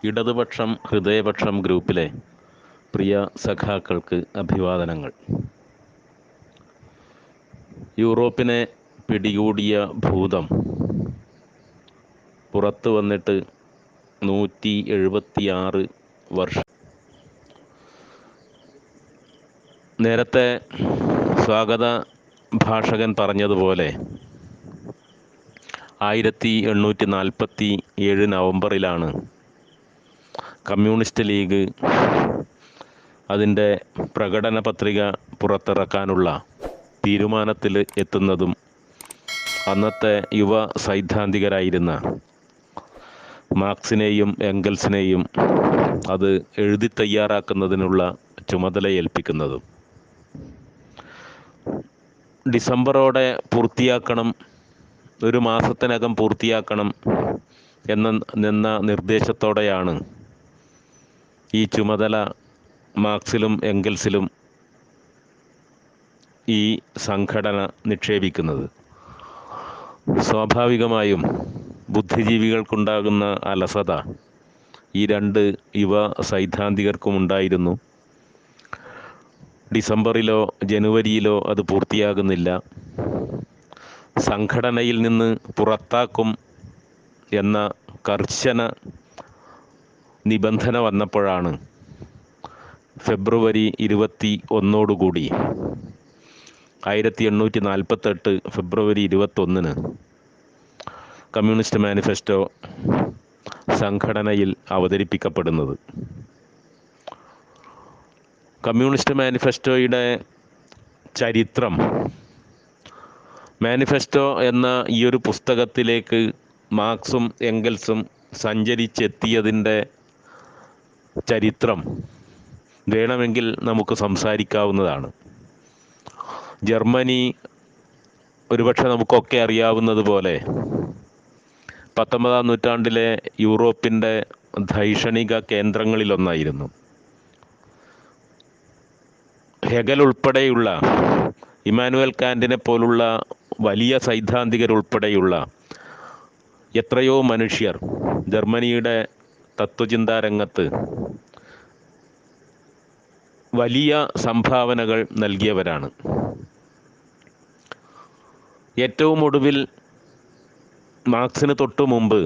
ഇടതുപക്ഷം ഹൃദയപക്ഷം ഗ്രൂപ്പിലെ പ്രിയ സഖാക്കൾക്ക് അഭിവാദനങ്ങൾ. യൂറോപ്പിനെ പിടികൂടിയ ഭൂതം പുറത്തു വന്നിട്ട് 176 വർഷം. നേരത്തെ സ്വാഗത ഭാഷകൻ പറഞ്ഞതുപോലെ 1847 നവംബറിലാണ് കമ്മ്യൂണിസ്റ്റ് ലീഗ് അതിൻ്റെ പ്രകടന പത്രിക പുറത്തിറക്കാനുള്ള തീരുമാനത്തിൽ എത്തുന്നതും അന്നത്തെ യുവ സൈദ്ധാന്തികരായിരുന്ന മാർക്സിനെയും എംഗൽസിനെയും അത് എഴുതി തയ്യാറാക്കുന്നതിനുള്ള ചുമതല ഏൽപ്പിക്കുന്നതും. ഡിസംബറോടെ പൂർത്തിയാക്കണം, ഒരു മാസത്തിനകം പൂർത്തിയാക്കണം എന്ന നിർദ്ദേശത്തോടെയാണ് ഈ ചുമതല മാർക്സിലും എംഗൽസിലും ഈ സംഘടന നിക്ഷേപിക്കുന്നത്. സ്വാഭാവികമായും ബുദ്ധിജീവികൾക്കുണ്ടാകുന്ന അലസത ഈ രണ്ട് യുവ സൈദ്ധാന്തികർക്കും ഉണ്ടായിരുന്നു. ഡിസംബറിലോ ജനുവരിയിലോ അത് പൂർത്തിയാകുന്നില്ല. സംഘടനയിൽ നിന്ന് പുറത്താക്കും എന്ന കർശന നിബന്ധന വന്നപ്പോഴാണ് ഫെബ്രുവരി 21 1848 ഫെബ്രുവരി 21 കമ്മ്യൂണിസ്റ്റ് മാനിഫെസ്റ്റോ സംഘടനയിൽ അവതരിപ്പിക്കപ്പെടുന്നത്. കമ്മ്യൂണിസ്റ്റ് മാനിഫെസ്റ്റോയുടെ ചരിത്രം, മാനിഫെസ്റ്റോ എന്ന ഈ ഒരു പുസ്തകത്തിലേക്ക് മാർക്സും എംഗൽസും സഞ്ചരിച്ചെത്തിയതിൻ്റെ ചരിത്രം വേണമെങ്കിൽ നമുക്ക് സംസാരിക്കാവുന്നതാണ്. ജർമ്മനി ഒരുപക്ഷെ നമുക്കൊക്കെ അറിയാവുന്നതുപോലെ 19-ാം നൂറ്റാണ്ടിലെ യൂറോപ്പിൻ്റെ ധൈഷണിക കേന്ദ്രങ്ങളിലൊന്നായിരുന്നു. ഹെഗൽ ഉൾപ്പെടെയുള്ള, ഇമാനുവൽ കാന്റിനെ പോലുള്ള വലിയ സൈദ്ധാന്തികരുൾപ്പെടെയുള്ള എത്രയോ മനുഷ്യർ ജർമ്മനിയുടെ തത്വചിന്താ രംഗത്ത് വലിയ സംഭാവനകൾ നൽകിയവരാണ്. ഏറ്റവും ഒടുവിൽ മാർക്സിന് തൊട്ടു മുമ്പ്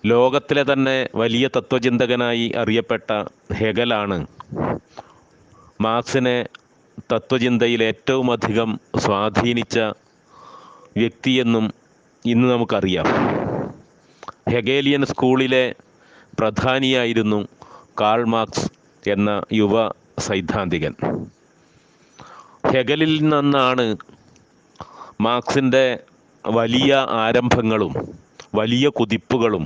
ലോകത്തിലെ തന്നെ വലിയ തത്വചിന്തകനായി അറിയപ്പെട്ട ഹെഗലാണ് മാർക്സിനെ തത്വചിന്തയിൽ ഏറ്റവും അധികം സ്വാധീനിച്ച വ്യക്തിയെന്നും ഇന്ന് നമുക്കറിയാം. ഹെഗേലിയൻ സ്കൂളിലെ പ്രധാനിയായിരുന്നു കാൾ മാർക്സ് എന്ന യുവ സൈദ്ധാന്തികൻ. ഹെഗലിൽ നിന്നാണ് മാർക്സിൻ്റെ വലിയ ആരംഭങ്ങളും വലിയ കുതിപ്പുകളും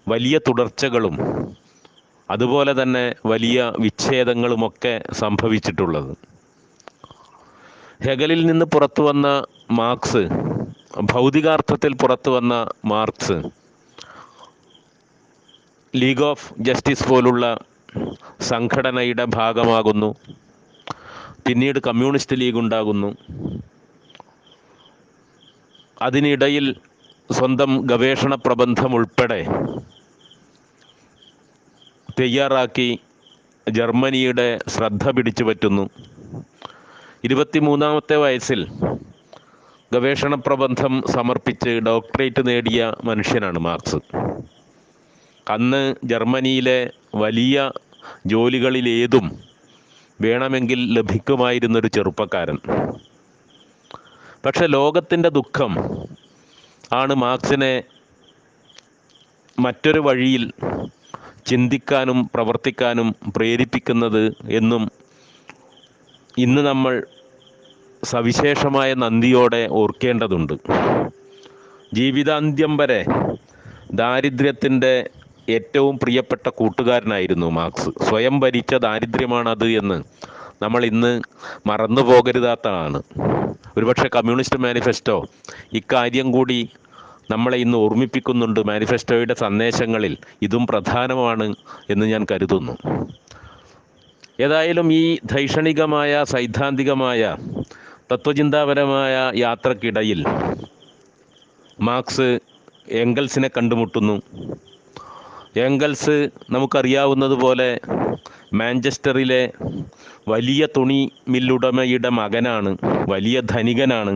വലിയ തുടർച്ചകളും അതുപോലെ തന്നെ വലിയ വിച്ഛേദങ്ങളുമൊക്കെ സംഭവിച്ചിട്ടുള്ളത്. ഹെഗലിൽ നിന്ന് പുറത്തു വന്ന മാർക്സ്, ഭൗതികാർത്ഥത്തിൽ പുറത്തു വന്ന മാർക്സ് ലീഗ് ഓഫ് ജസ്റ്റിസ് പോലുള്ള സംഘടനയുടെ ഭാഗമാകുന്നു. പിന്നീട് കമ്മ്യൂണിസ്റ്റ് ലീഗ് ഉണ്ടാകുന്നു. അതിനിടയിൽ സ്വന്തം ഗവേഷണ പ്രബന്ധം ഉൾപ്പെടെ തയ്യാറാക്കി ജർമ്മനിയുടെ ശ്രദ്ധ പിടിച്ചു പറ്റുന്നു. 23-ാമത്തെ വയസ്സിൽ ഗവേഷണ പ്രബന്ധം സമർപ്പിച്ച് ഡോക്ടറേറ്റ് നേടിയ മനുഷ്യനാണ് മാർക്സ്. അന്ന് ജർമ്മനിയിലെ വലിയ ജോലികളിലേതും വേണമെങ്കിൽ ലഭിക്കുമായിരുന്നൊരു ചെറുപ്പക്കാരൻ. പക്ഷെ ലോകത്തിൻ്റെ ദുഃഖം ആണ് മാർക്സിനെ മറ്റൊരു വഴിയിൽ ചിന്തിക്കാനും പ്രവർത്തിക്കാനും പ്രേരിപ്പിക്കുന്നത് എന്നും ഇന്ന് നമ്മൾ സവിശേഷമായ നന്ദിയോടെ ഓർക്കേണ്ടതുണ്ട്. ജീവിതാന്ത്യം വരെ ദാരിദ്ര്യത്തിൻ്റെ ഏറ്റവും പ്രിയപ്പെട്ട കൂട്ടുകാരനായിരുന്നു മാർക്സ്. സ്വയം ഭരിച്ച ദാരിദ്ര്യമാണത് എന്ന് നമ്മൾ ഇന്ന് മറന്നു പോകരുതാത്തതാണ്. ഒരുപക്ഷെ കമ്മ്യൂണിസ്റ്റ് മാനിഫെസ്റ്റോ ഇക്കാര്യം കൂടി നമ്മളെ ഇന്ന് ഓർമ്മിപ്പിക്കുന്നുണ്ട്. മാനിഫെസ്റ്റോയുടെ സന്ദേശങ്ങളിൽ ഇതും പ്രധാനമാണ് എന്ന് ഞാൻ കരുതുന്നു. ഏതായാലും ഈ ധൈഷണികമായ സൈദ്ധാന്തികമായ തത്വചിന്താപരമായ യാത്രക്കിടയിൽ മാർക്സ് എംഗൽസിനെ കണ്ടുമുട്ടുന്നു. എംഗൽസ് നമുക്കറിയാവുന്നതുപോലെ മാഞ്ചസ്റ്ററിലെ വലിയ തുണി മില്ലുടമയുടെ മകനാണ്, വലിയ ധനികനാണ്.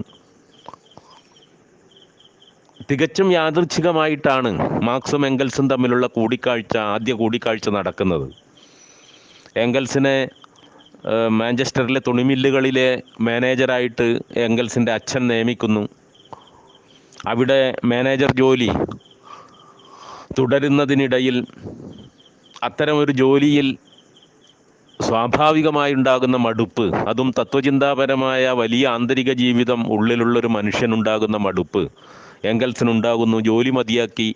തികച്ചും യാദൃച്ഛികമായിട്ടാണ് മാർക്സും എംഗൽസും തമ്മിലുള്ള ആദ്യ കൂടിക്കാഴ്ച നടക്കുന്നത്. എംഗൽസിനെ മാഞ്ചസ്റ്ററിലെ തുണിമില്ലുകളിലെ മാനേജറായിട്ട് എംഗൽസിൻ്റെ അച്ഛൻ നിയമിക്കുന്നു. അവിടെ മാനേജർ ജോലി തുടരുന്നതിനിടയിൽ അത്തരമൊരു ജോലിയിൽ സ്വാഭാവികമായുണ്ടാകുന്ന മടുപ്പ്, അതും തത്വചിന്താപരമായ വലിയ ആന്തരിക ജീവിതം ഉള്ളിലുള്ളൊരു മനുഷ്യനുണ്ടാകുന്ന മടുപ്പ് എംഗൽസിനുണ്ടാകുന്നു. ജോലി മതിയാക്കി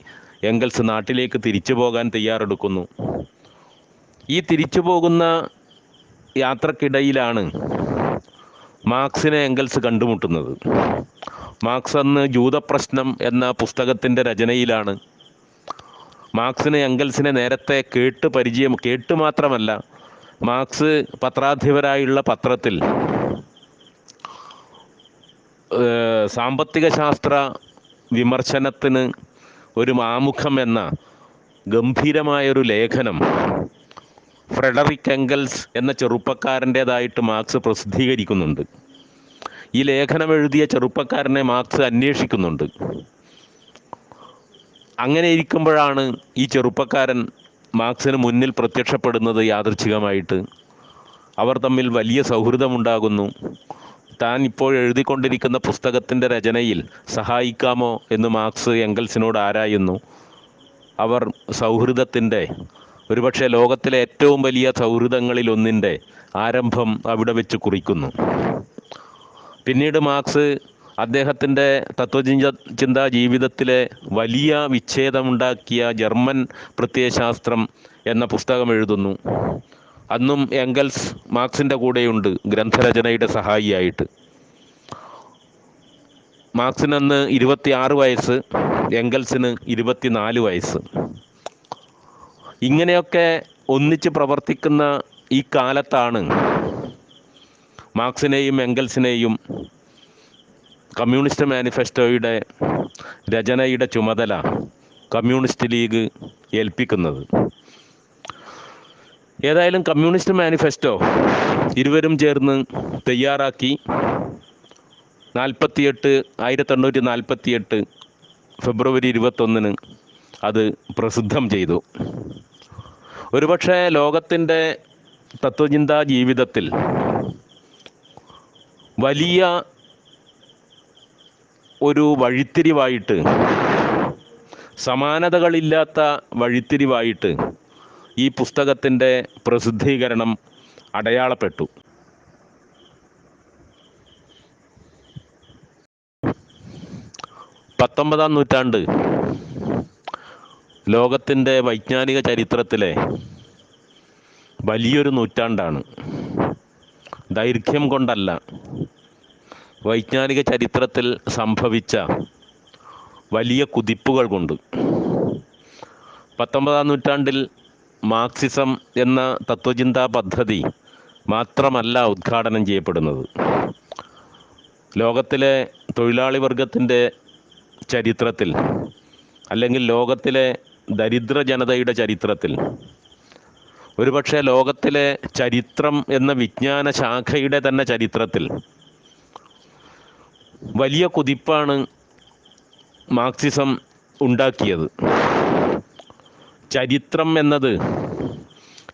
എംഗൽസ് നാട്ടിലേക്ക് തിരിച്ചു പോകാൻ തയ്യാറെടുക്കുന്നു. ഈ തിരിച്ചു പോകുന്ന യാത്രക്കിടയിലാണ് മാർക്സിനെ എംഗൽസ് കണ്ടുമുട്ടുന്നത്. മാർക്സ് അന്ന് ജൂതപ്രശ്നം എന്ന പുസ്തകത്തിൻ്റെ രചനയിലാണ്. മാർക്സിന് എംഗൽസിനെ നേരത്തെ കേട്ട് മാത്രമല്ല, മാർക്സ് പത്രാധിപരായുള്ള പത്രത്തിൽ സാമ്പത്തിക ശാസ്ത്ര വിമർശനത്തിന് ഒരു ആമുഖം എന്ന ഗംഭീരമായൊരു ലേഖനം ഫ്രെഡറിക് എംഗൽസ് എന്ന ചെറുപ്പക്കാരൻ്റേതായിട്ട് മാർക്സ് പ്രസിദ്ധീകരിക്കുന്നുണ്ട്. ഈ ലേഖനം എഴുതിയ ചെറുപ്പക്കാരനെ മാർക്സ് അന്വേഷിക്കുന്നുണ്ട്. അങ്ങനെ ഇരിക്കുമ്പോഴാണ് ഈ ചെറുപ്പക്കാരൻ മാർക്സിന് മുന്നിൽ പ്രത്യക്ഷപ്പെടുന്നത് യാദൃച്ഛികമായിട്ട്. അവർ തമ്മിൽ വലിയ സൗഹൃദമുണ്ടാകുന്നു. താൻ ഇപ്പോൾ എഴുതിക്കൊണ്ടിരിക്കുന്ന പുസ്തകത്തിൻ്റെ രചനയിൽ സഹായിക്കാമോ എന്ന് മാർക്സ് എംഗൽസിനോട് ആരായുന്നു. അവർ സൗഹൃദത്തിൻ്റെ, ഒരുപക്ഷെ ലോകത്തിലെ ഏറ്റവും വലിയ സൗഹൃദങ്ങളിലൊന്നിൻ്റെ ആരംഭം അവിടെ വെച്ച് കുറിക്കുന്നു. പിന്നീട് മാർക്സ് അദ്ദേഹത്തിൻ്റെ തത്വചിന്താ ജീവിതത്തിലെ വലിയ വിച്ഛേദമുണ്ടാക്കിയ ജർമ്മൻ പ്രത്യയശാസ്ത്രം എന്ന പുസ്തകം എഴുതുന്നു. അന്നും എംഗൽസ് മാർക്സിൻ്റെ കൂടെയുണ്ട് ഗ്രന്ഥരചനയുടെ സഹായിയായിട്ട്. മാർക്സിന് അന്ന് 26 വയസ്സ്, എംഗൽസിന് 24 വയസ്സ്. ഇങ്ങനെയൊക്കെ ഒന്നിച്ച് പ്രവർത്തിക്കുന്ന ഈ കാലത്താണ് മാർക്സിനെയും എംഗൽസിനെയും കമ്മ്യൂണിസ്റ്റ് മാനിഫെസ്റ്റോയുടെ രചനയുടെ ചുമതല കമ്മ്യൂണിസ്റ്റ് ലീഗ് ഏൽപ്പിക്കുന്നത്. ഏതായാലും കമ്മ്യൂണിസ്റ്റ് മാനിഫെസ്റ്റോ ഇരുവരും ചേർന്ന് തയ്യാറാക്കി 1848 ഫെബ്രുവരി 21 അത് പ്രസിദ്ധം ചെയ്തു. ഒരുപക്ഷെ ലോകത്തിൻ്റെ തത്വചിന്താ ജീവിതത്തിൽ വലിയ ഒരു വഴിത്തിരിവായിട്ട്, സമാനതകളില്ലാത്ത വഴിത്തിരിവായിട്ട് ഈ പുസ്തകത്തിൻ്റെ പ്രസിദ്ധീകരണം അടയാളപ്പെട്ടു. 19-ാം നൂറ്റാണ്ട് ലോകത്തിൻ്റെ വൈജ്ഞാനിക ചരിത്രത്തിലെ വലിയൊരു നൂറ്റാണ്ടാണ്. ദൈർഘ്യം കൊണ്ടല്ല, വൈജ്ഞാനിക ചരിത്രത്തിൽ സംഭവിച്ച വലിയ കുതിപ്പുകൾ കൊണ്ട്. 19-ാം നൂറ്റാണ്ടിൽ മാർക്സിസം എന്ന തത്വചിന്താ പദ്ധതി മാത്രമല്ല ഉദ്ഘാടനം ചെയ്യപ്പെടുന്നത്. ലോകത്തിലെ തൊഴിലാളി വർഗത്തിൻ്റെ ചരിത്രത്തിൽ, അല്ലെങ്കിൽ ലോകത്തിലെ ദരിദ്ര ജനതയുടെ ചരിത്രത്തിൽ, ഒരുപക്ഷെ ലോകത്തിലെ ചരിത്രം എന്ന വിജ്ഞാന ശാഖയുടെ തന്നെ ചരിത്രത്തിൽ വലിയ കുതിപ്പാണ് മാർക്സിസം ഉണ്ടാക്കിയത്. ചരിത്രം എന്നത്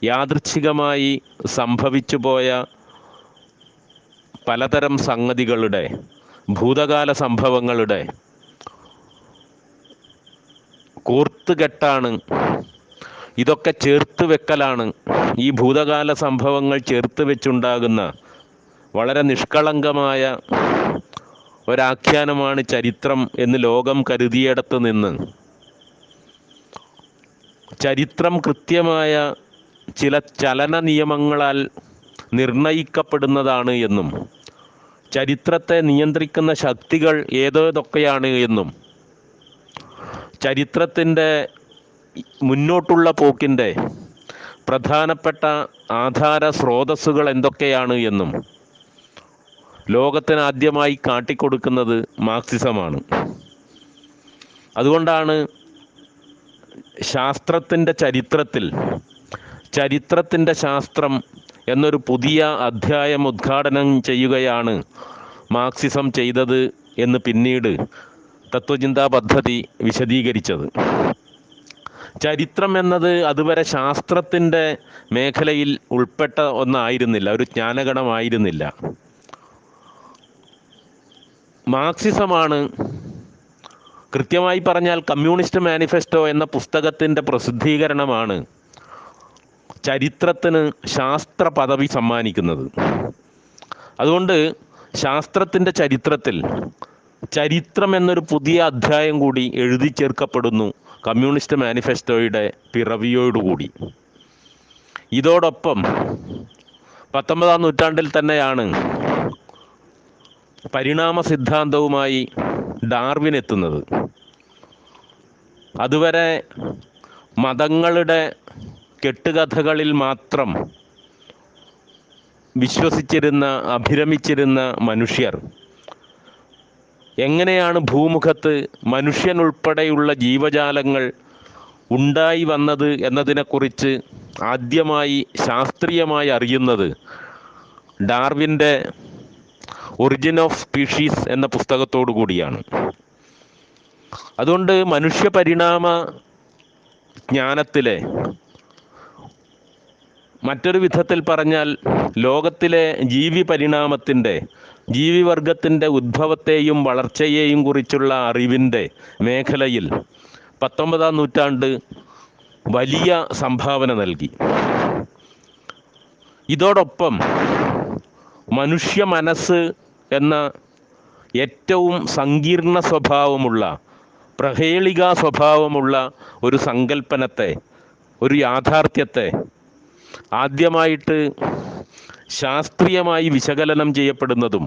യാദൃച്ഛികമായി സംഭവിച്ചു പോയ പലതരം സംഗതികളുടെ, ഭൂതകാല സംഭവങ്ങളുടെ കോർത്തുകെട്ടാണ്. ഇതൊക്കെ ചേർത്ത് വെക്കലാണ്. ഈ ഭൂതകാല സംഭവങ്ങൾ ചേർത്ത് വെച്ചുണ്ടാകുന്ന വളരെ നിഷ്കളങ്കമായ ഒരാഖ്യാനമാണ് ചരിത്രം എന്ന് ലോകം കരുതിയിടത്ത് നിന്ന് ചരിത്രം കൃത്യമായ ചില ചലന നിയമങ്ങളാൽ നിർണയിക്കപ്പെടുന്നതാണ് എന്നും ചരിത്രത്തെ നിയന്ത്രിക്കുന്ന ശക്തികൾ ഏതൊക്കെയാണ് എന്നും ചരിത്രത്തിൻ്റെ മുന്നോട്ടുള്ള പോക്കിൻ്റെ പ്രധാനപ്പെട്ട ആധാര സ്രോതസ്സുകൾ എന്തൊക്കെയാണ് എന്നും ലോകത്തിന് ആദ്യമായി കാട്ടിക്കൊടുക്കുന്നത് മാർക്സിസമാണ്. അതുകൊണ്ടാണ് ശാസ്ത്രത്തിൻ്റെ ചരിത്രത്തിൻ്റെ ശാസ്ത്രം എന്നൊരു പുതിയ അധ്യായം ഉദ്ഘാടനം ചെയ്യുകയാണ് മാർക്സിസം ചെയ്തത് എന്ന് പിന്നീട് തത്വചിന്താ പദ്ധതി വിശദീകരിച്ചത്. ചരിത്രം എന്നത് അതുവരെ ശാസ്ത്രത്തിൻ്റെ മേഖലയിൽ ഉൾപ്പെട്ട ഒന്നായിരുന്നില്ല, ഒരു ജ്ഞാനഗണമായിരുന്നില്ല. മാർക്സിസമാണ്, കൃത്യമായി പറഞ്ഞാൽ കമ്മ്യൂണിസ്റ്റ് മാനിഫെസ്റ്റോ എന്ന പുസ്തകത്തിൻ്റെ പ്രസിദ്ധീകരണമാണ് ചരിത്രത്തിന് ശാസ്ത്ര പദവി സമ്മാനിക്കുന്നത്. അതുകൊണ്ട് ശാസ്ത്രത്തിൻ്റെ ചരിത്രത്തിൽ ചരിത്രം എന്നൊരു പുതിയ അധ്യായം കൂടി എഴുതി ചേർക്കപ്പെടുന്നു കമ്മ്യൂണിസ്റ്റ് മാനിഫെസ്റ്റോയുടെ പിറവിയോടുകൂടി. ഇതോടൊപ്പം 19-ാം നൂറ്റാണ്ടിൽ തന്നെയാണ് പരിണാമ സിദ്ധാന്തവുമായി ഡാർവിൻ എത്തുന്നത്. അതുവരെ മതങ്ങളുടെ കെട്ടുകഥകളിൽ മാത്രം വിശ്വസിച്ചിരുന്ന, അഭിരമിച്ചിരുന്ന മനുഷ്യർ എങ്ങനെയാണ് ഭൂമുഖത്ത് മനുഷ്യനുൾപ്പെടെയുള്ള ജീവജാലങ്ങൾ ഉണ്ടായി വന്നത് എന്നതിനെക്കുറിച്ച് ആദ്യമായി ശാസ്ത്രീയമായി അറിയുന്നത് ഡാർവിൻ്റെ ഒറിജിൻ ഓഫ് സ്പീഷീസ് എന്ന പുസ്തകത്തോടു കൂടിയാണ്. അതുകൊണ്ട് മനുഷ്യ പരിണാമ ജ്ഞാനത്തിലെ, മറ്റൊരു വിധത്തിൽ പറഞ്ഞാൽ ലോകത്തിലെ ജീവിവർഗത്തിൻ്റെ ഉദ്ഭവത്തെയും വളർച്ചയെയും കുറിച്ചുള്ള അറിവിൻ്റെ മേഖലയിൽ 19-ാം നൂറ്റാണ്ട് വലിയ സംഭാവന നൽകി. ഇതോടൊപ്പം മനുഷ്യ മനസ്സ് എന്ന ഏറ്റവും സങ്കീർണ സ്വഭാവമുള്ള, പ്രഹേളികാ സ്വഭാവമുള്ള ഒരു സങ്കല്പനത്തെ, ഒരു യാഥാർത്ഥ്യത്തെ ആദ്യമായിട്ട് ശാസ്ത്രീയമായി വിശകലനം ചെയ്യപ്പെടുന്നതും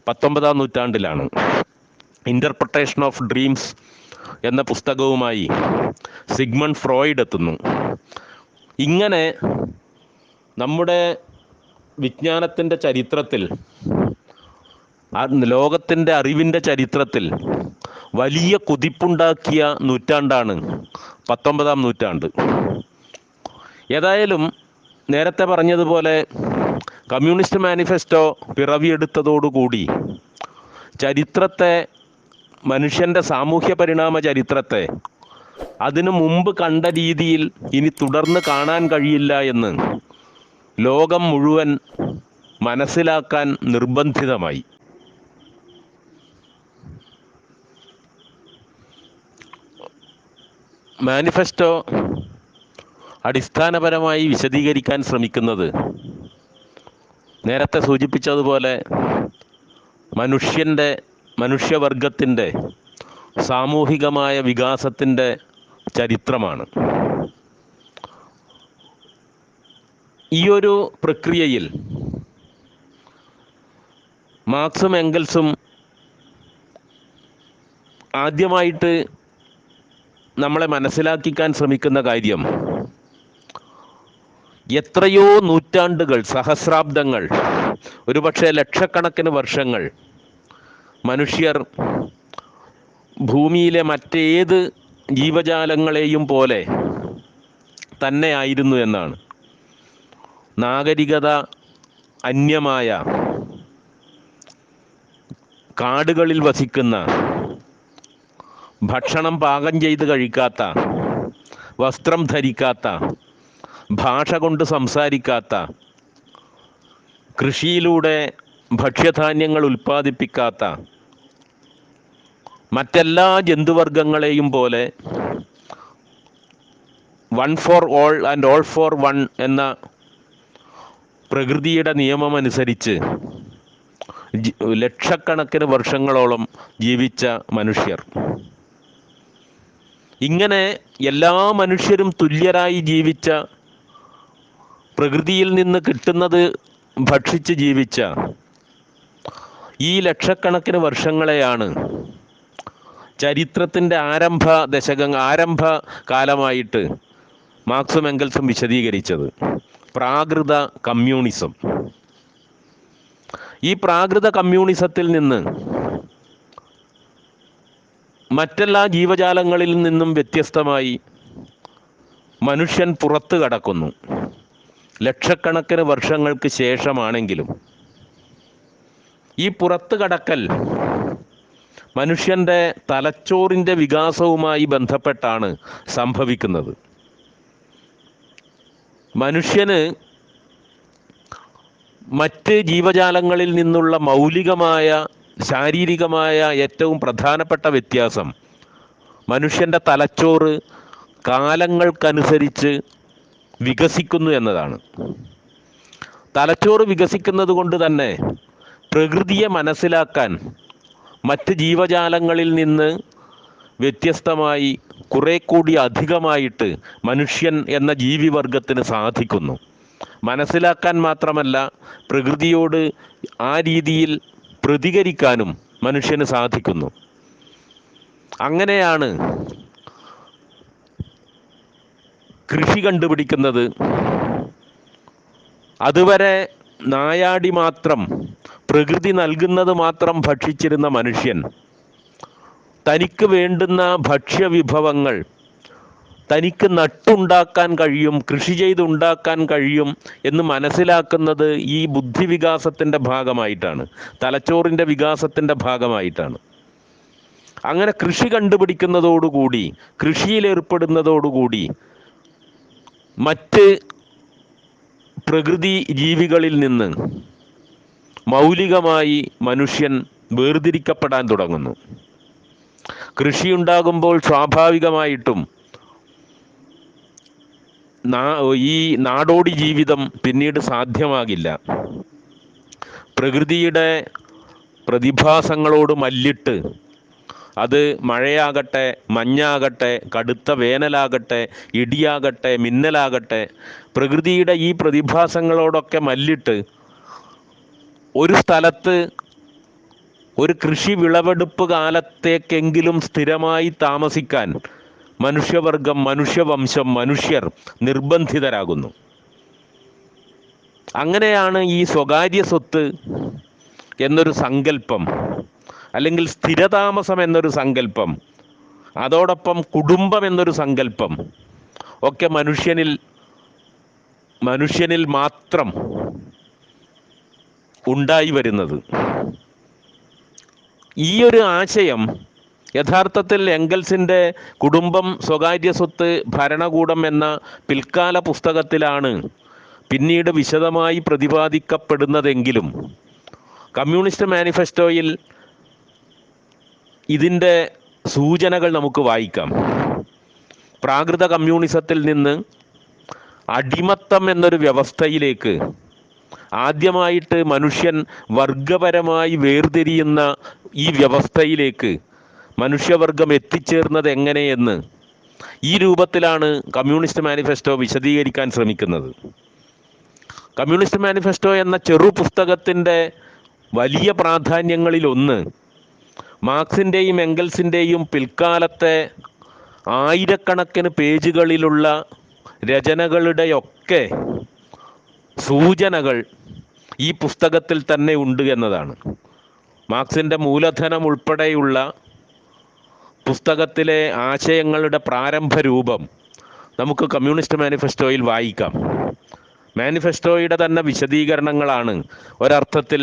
19-ാം നൂറ്റാണ്ടിലാണ്. ഇൻ്റർപ്രിട്ടേഷൻ ഓഫ് ഡ്രീംസ് എന്ന പുസ്തകവുമായി സിഗ്മണ്ട് ഫ്രോയിഡ് എത്തുന്നു. ഇങ്ങനെ നമ്മുടെ വിജ്ഞാനത്തിൻ്റെ ചരിത്രത്തിൽ, ലോകത്തിൻ്റെ അറിവിൻ്റെ ചരിത്രത്തിൽ വലിയ കുതിപ്പുണ്ടാക്കിയ നൂറ്റാണ്ടാണ് 19-ാം നൂറ്റാണ്ട്. ഏതായാലും നേരത്തെ പറഞ്ഞതുപോലെ കമ്മ്യൂണിസ്റ്റ് മാനിഫെസ്റ്റോ പിറവിയെടുത്തതോടുകൂടി ചരിത്രത്തെ, മനുഷ്യൻ്റെ സാമൂഹ്യ പരിണാമ ചരിത്രത്തെ അതിനു മുമ്പ് കണ്ട രീതിയിൽ ഇനി തുടർന്ന് കാണാൻ കഴിയില്ല എന്ന് ലോകം മുഴുവൻ മനസ്സിലാക്കാൻ നിർബന്ധിതമായി. മാനിഫെസ്റ്റോ അടിസ്ഥാനപരമായി വിശദീകരിക്കാൻ ശ്രമിക്കുന്നത് നേരത്തെ സൂചിപ്പിച്ചതുപോലെ മനുഷ്യവർഗത്തിൻ്റെ സാമൂഹികമായ വികാസത്തിൻ്റെ ചരിത്രമാണ്. ഈ ഒരു പ്രക്രിയയിൽ മാർക്സും എംഗൽസും ആദ്യമായിട്ട് നമ്മളെ മനസ്സിലാക്കിക്കാൻ ശ്രമിക്കുന്ന കാര്യം, എത്രയോ നൂറ്റാണ്ടുകൾ, സഹസ്രാബ്ദങ്ങൾ, ഒരുപക്ഷെ ലക്ഷക്കണക്കിന് വർഷങ്ങൾ മനുഷ്യർ ഭൂമിയിലെ മറ്റേത് ജീവജാലങ്ങളെയും പോലെ തന്നെയായിരുന്നു എന്നാണ്. നാഗരികത അന്യമായ, കാടുകളിൽ വസിക്കുന്ന, ഭക്ഷണം പാകം ചെയ്ത് കഴിക്കാത്ത, വസ്ത്രം ധരിക്കാത്ത, ഭാഷ കൊണ്ട് സംസാരിക്കാത്ത, കൃഷിയിലൂടെ ഭക്ഷ്യധാന്യങ്ങൾ ഉൽപ്പാദിപ്പിക്കാത്ത മറ്റെല്ലാ ജന്തുവർഗങ്ങളെയും പോലെ one for all and all for one എന്ന പ്രകൃതിയുടെ നിയമമനുസരിച്ച് ലക്ഷക്കണക്കിന് വർഷങ്ങളോളം ജീവിച്ച മനുഷ്യർ. ഇങ്ങനെ എല്ലാ മനുഷ്യരും തുല്യരായി ജീവിച്ച, പ്രകൃതിയിൽ നിന്ന് കിട്ടുന്നത് ഭക്ഷിച്ച് ജീവിച്ച ഈ ലക്ഷക്കണക്കിന് വർഷങ്ങളെയാണ് ചരിത്രത്തിൻ്റെ ആരംഭ കാലമായിട്ട് മാർക്സും എംഗൽസും വിശദീകരിച്ചത്. പ്രാകൃത കമ്മ്യൂണിസം. ഈ പ്രാകൃത കമ്മ്യൂണിസത്തിൽ നിന്ന് മറ്റെല്ലാ ജീവജാലങ്ങളിൽ നിന്നും വ്യത്യസ്തമായി മനുഷ്യൻ പുറത്തു കടക്കുന്നു. ലക്ഷക്കണക്കിന് വർഷങ്ങൾക്ക് ശേഷമാണെങ്കിലും ഈ പുറത്തു കടക്കൽ മനുഷ്യൻ്റെ തലച്ചോറിൻ്റെ വികാസവുമായി ബന്ധപ്പെട്ടാണ് സംഭവിക്കുന്നത്. മനുഷ്യന് മറ്റ് ജീവജാലങ്ങളിൽ നിന്നുള്ള മൗലികമായ ശാരീരികമായ ഏറ്റവും പ്രധാനപ്പെട്ട വ്യത്യാസം മനുഷ്യൻ്റെ തലച്ചോറ് കാലങ്ങൾക്കനുസരിച്ച് വികസിക്കുന്നു എന്നതാണ്. തലച്ചോറ് വികസിക്കുന്നത് കൊണ്ട് തന്നെ പ്രകൃതിയെ മനസ്സിലാക്കാൻ മറ്റ് ജീവജാലങ്ങളിൽ നിന്ന് വ്യത്യസ്തമായി കുറെ കൂടി അധികമായിട്ട് മനുഷ്യൻ എന്ന ജീവിവർഗത്തിന് സാധിക്കുന്നു. മനസ്സിലാക്കാൻ മാത്രമല്ല, പ്രകൃതിയോട് ആ രീതിയിൽ പ്രതികരിക്കാനും മനുഷ്യന് സാധിക്കുന്നു. അങ്ങനെയാണ് കൃഷി കണ്ടുപിടിക്കുന്നത്. അതുവരെ നായാടി മാത്രം, പ്രകൃതി നൽകുന്നത് മാത്രം ഭക്ഷിച്ചിരുന്ന മനുഷ്യൻ തനിക്ക് വേണ്ടുന്ന ഭക്ഷ്യവിഭവങ്ങൾ തനിക്ക് നട്ടുണ്ടാക്കാൻ കഴിയും, കൃഷി ചെയ്തുണ്ടാക്കാൻ കഴിയും എന്ന് മനസ്സിലാക്കുന്നത് ഈ ബുദ്ധിവികാസത്തിൻ്റെ ഭാഗമായിട്ടാണ്, തലച്ചോറിൻ്റെ വികാസത്തിൻ്റെ ഭാഗമായിട്ടാണ്. അങ്ങനെ കൃഷി കണ്ടുപിടിക്കുന്നതോടുകൂടി, കൃഷിയിലേർപ്പെടുന്നതോടുകൂടി മറ്റ് പ്രകൃതി ജീവികളിൽ നിന്ന് മൗലികമായി മനുഷ്യൻ വേർതിരിക്കപ്പെടാൻ തുടങ്ങുന്നു. കൃഷിയുണ്ടാകുമ്പോൾ സ്വാഭാവികമായിട്ടും ഈ നാടോടി ജീവിതം പിന്നീട് സാധ്യമാകില്ല. പ്രകൃതിയുടെ പ്രതിഭാസങ്ങളോട് മല്ലിട്ട്, അത് മഴയാകട്ടെ, മഞ്ഞാകട്ടെ, കടുത്ത വേനലാകട്ടെ, ഇടിയാകട്ടെ, മിന്നലാകട്ടെ, പ്രകൃതിയുടെ ഈ പ്രതിഭാസങ്ങളോടൊക്കെ മല്ലിട്ട് ഒരു സ്ഥലത്ത് ഒരു കൃഷി വിളവെടുപ്പ് കാലത്തേക്കെങ്കിലും സ്ഥിരമായി താമസിക്കാൻ മനുഷ്യവർഗം, മനുഷ്യവംശം, മനുഷ്യർ നിർബന്ധിതരാകുന്നു. അങ്ങനെയാണ് ഈ സ്വകാര്യ സ്വത്ത് എന്നൊരു സങ്കല്പം, അല്ലെങ്കിൽ സ്ഥിരതാമസം എന്നൊരു സങ്കല്പം, അതോടൊപ്പം കുടുംബം എന്നൊരു സങ്കല്പം ഒക്കെ മനുഷ്യനിൽ മാത്രം ഉണ്ടായി വരുന്നത്. ഈ ഒരു ആശയം യഥാർത്ഥത്തിൽ എംഗൽസിൻ്റെ കുടുംബം, സ്വകാര്യ സ്വത്ത്, ഭരണകൂടം എന്ന പിൽക്കാല പുസ്തകത്തിലാണ് പിന്നീട് വിശദമായി പ്രതിപാദിക്കപ്പെടുന്നതെങ്കിലും കമ്മ്യൂണിസ്റ്റ് മാനിഫെസ്റ്റോയിൽ ഇതിൻ്റെ സൂചനകൾ നമുക്ക് വായിക്കാം. പ്രാകൃത കമ്മ്യൂണിസത്തിൽ നിന്ന് അടിമത്തം എന്നൊരു വ്യവസ്ഥയിലേക്ക് ആദ്യമായിട്ട് മനുഷ്യൻ വർഗപരമായി വേർതിരിയുന്ന ഈ വ്യവസ്ഥയിലേക്ക് മനുഷ്യവർഗം എത്തിച്ചേർന്നത് എങ്ങനെയെന്ന് ഈ രൂപത്തിലാണ് കമ്മ്യൂണിസ്റ്റ് മാനിഫെസ്റ്റോ വിശദീകരിക്കാൻ ശ്രമിക്കുന്നത്. കമ്മ്യൂണിസ്റ്റ് മാനിഫെസ്റ്റോ എന്ന ചെറു പുസ്തകത്തിൻ്റെ വലിയ പ്രാധാന്യങ്ങളിലൊന്ന് മാർക്സിൻ്റെയും എംഗൽസിൻ്റെയും പിൽക്കാലത്തെ ആയിരക്കണക്കിന് പേജുകളിലുള്ള രചനകളുടെയൊക്കെ സൂചനകൾ ഈ പുസ്തകത്തിൽ തന്നെ ഉണ്ട് എന്നതാണ്. മാർക്സിൻ്റെ മൂലധനം ഉൾപ്പെടെയുള്ള പുസ്തകത്തിലെ ആശയങ്ങളുടെ പ്രാരംഭ രൂപം നമുക്ക് കമ്മ്യൂണിസ്റ്റ് മാനിഫെസ്റ്റോയിൽ വായിക്കാം. മാനിഫെസ്റ്റോയുടെ തന്നെ വിശദീകരണങ്ങളാണ് ഒരർത്ഥത്തിൽ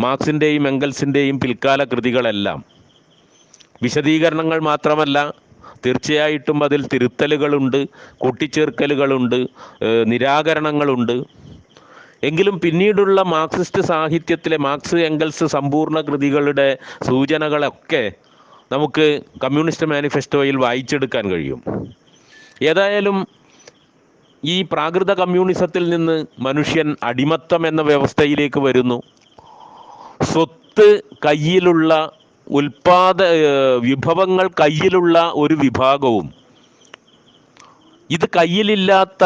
മാർക്സിൻ്റെയും എംഗൽസിൻ്റെയും പിൽക്കാല കൃതികളെല്ലാം. വിശദീകരണങ്ങൾ മാത്രമല്ല, തീർച്ചയായിട്ടും അതിൽ തിരുത്തലുകളുണ്ട്, കൂട്ടിച്ചേർക്കലുകളുണ്ട്, നിരാകരണങ്ങളുണ്ട്. എങ്കിലും പിന്നീടുള്ള മാർക്സിസ്റ്റ് സാഹിത്യത്തിലെ മാർക്സ് എംഗൽസ് സമ്പൂർണ്ണ കൃതികളുടെ സൂചനകളൊക്കെ നമുക്ക് കമ്മ്യൂണിസ്റ്റ് മാനിഫെസ്റ്റോയിൽ വായിച്ചെടുക്കാൻ കഴിയും. ഏതായാലും ഈ പ്രാകൃത കമ്മ്യൂണിസത്തിൽ നിന്ന് മനുഷ്യൻ അടിമത്തം എന്ന വ്യവസ്ഥയിലേക്ക് വരുന്നു. സ്വത്ത് കയ്യിലുള്ള, വിഭവങ്ങൾ കയ്യിലുള്ള ഒരു വിഭാഗവും ഇത് കയ്യിലില്ലാത്ത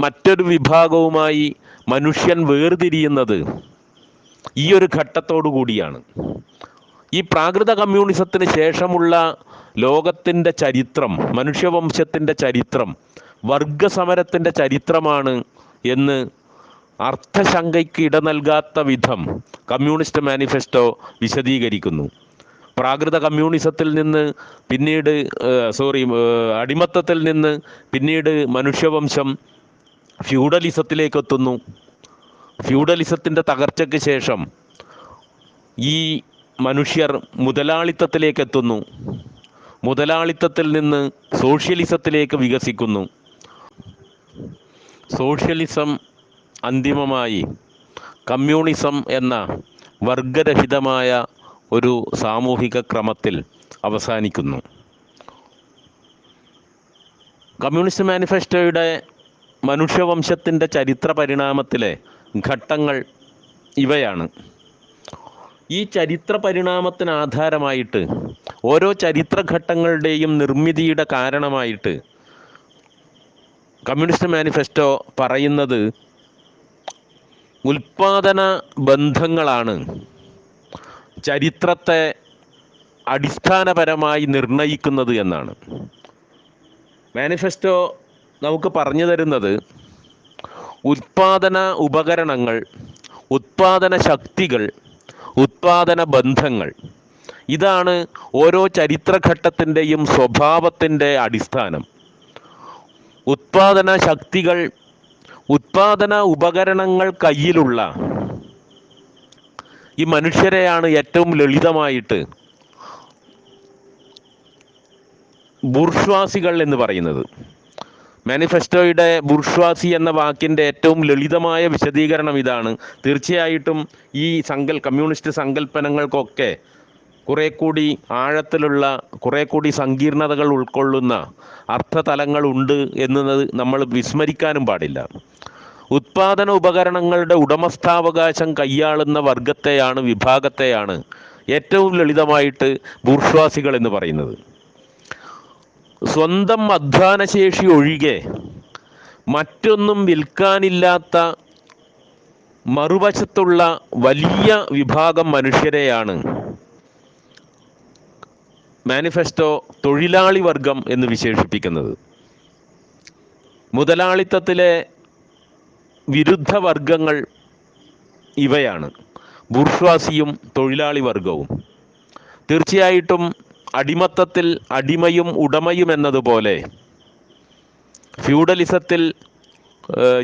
മറ്റൊരു വിഭാഗവുമായി മനുഷ്യൻ വേർതിരിയുന്നത് ഈ ഒരു ഘട്ടത്തോടു കൂടിയാണ്. ഈ പ്രാകൃത കമ്മ്യൂണിസത്തിന് ശേഷമുള്ള ലോകത്തിൻ്റെ ചരിത്രം, മനുഷ്യവംശത്തിൻ്റെ ചരിത്രം വർഗസമരത്തിൻ്റെ ചരിത്രമാണ് എന്ന് അർത്ഥശങ്കയ്ക്ക് ഇട നൽകാത്ത വിധം കമ്മ്യൂണിസ്റ്റ് മാനിഫെസ്റ്റോ വിശദീകരിക്കുന്നു. പ്രാകൃത കമ്മ്യൂണിസത്തിൽ നിന്ന് പിന്നീട് അടിമത്തത്തിൽ നിന്ന് പിന്നീട് മനുഷ്യവംശം ഫ്യൂഡലിസത്തിലേക്ക് എത്തുന്നു. ഫ്യൂഡലിസത്തിൻ്റെ തകർച്ചയ്ക്ക് ശേഷം ഈ മനുഷ്യർ മുതലാളിത്തത്തിലേക്ക് എത്തുന്നു. മുതലാളിത്തത്തിൽ നിന്ന് സോഷ്യലിസത്തിലേക്ക് വികസിക്കുന്നു. സോഷ്യലിസം അന്തിമമായി കമ്മ്യൂണിസം എന്ന വർഗരഹിതമായ ഒരു സാമൂഹിക ക്രമത്തിൽ അവസാനിക്കുന്നു. കമ്മ്യൂണിസ്റ്റ് മാനിഫെസ്റ്റോയുടെ മനുഷ്യവംശത്തിൻ്റെ ചരിത്ര പരിണാമത്തിലെ ഘട്ടങ്ങൾ ഇവയാണ്. ഈ ചരിത്ര പരിണാമത്തിന് ആധാരമായിട്ട് ഓരോ ചരിത്രഘട്ടങ്ങളുടെയും നിർമ്മിതിയുടെ കാരണമായിട്ട് കമ്മ്യൂണിസ്റ്റ് മാനിഫെസ്റ്റോ പറയുന്നത് ഉൽപാദന ബന്ധങ്ങളാണ് ചരിത്രത്തെ അടിസ്ഥാനപരമായി നിർണയിക്കുന്നത് എന്നാണ്. മാനിഫെസ്റ്റോ നമുക്ക് പറഞ്ഞു തരുന്നത് ഉൽപാദന ഉപകരണങ്ങൾ, ഉൽപാദന ശക്തികൾ, ഉൽപാദന ബന്ധങ്ങൾ, ഇതാണ് ഓരോ ചരിത്രഘട്ടത്തിൻ്റെയും സ്വഭാവത്തിൻ്റെ അടിസ്ഥാനം. ഉൽപാദന ശക്തികൾ, ഉൽപാദന ഉപകരണങ്ങൾ കയ്യിലുള്ള ഈ മനുഷ്യരെയാണ് ഏറ്റവും ലളിതമായിട്ട് ബൂർഷ്വാസികൾ എന്ന് പറയുന്നത്. മാനിഫെസ്റ്റോയുടെ ബൂർഷ്വാസി എന്ന വാക്കിൻ്റെ ഏറ്റവും ലളിതമായ വിശദീകരണം ഇതാണ്. തീർച്ചയായിട്ടും ഈ കമ്മ്യൂണിസ്റ്റ് സങ്കല്പനങ്ങൾക്കൊക്കെ കുറെ കൂടി ആഴത്തിലുള്ള, കുറെ കൂടി സങ്കീർണതകൾ ഉൾക്കൊള്ളുന്ന അർത്ഥതലങ്ങളുണ്ട് എന്നത് നമ്മൾ വിസ്മരിക്കാനും പാടില്ല. ഉത്പാദന ഉപകരണങ്ങളുടെ ഉടമസ്ഥാവകാശം കൈയാളുന്ന വർഗത്തെയാണ്, വിഭാഗത്തെയാണ് ഏറ്റവും ലളിതമായിട്ട് ബൂർഷ്വാസികൾ എന്ന് പറയുന്നത്. സ്വന്തം അധ്വാനശേഷി ഒഴികെ മറ്റൊന്നും വിൽക്കാനില്ലാത്ത മറുവശത്തുള്ള വലിയ വിഭാഗം മനുഷ്യരെയാണ് മാനിഫെസ്റ്റോ തൊഴിലാളി വർഗം എന്ന് വിശേഷിപ്പിക്കുന്നത്. മുതലാളിത്തത്തിലെ വിരുദ്ധ വർഗങ്ങൾ ഇവയാണ്, ബൂർഷ്വാസിയും തൊഴിലാളി വർഗവും. തീർച്ചയായിട്ടും അടിമത്തത്തിൽ അടിമയും ഉടമയും എന്നതുപോലെ, ഫ്യൂഡലിസത്തിൽ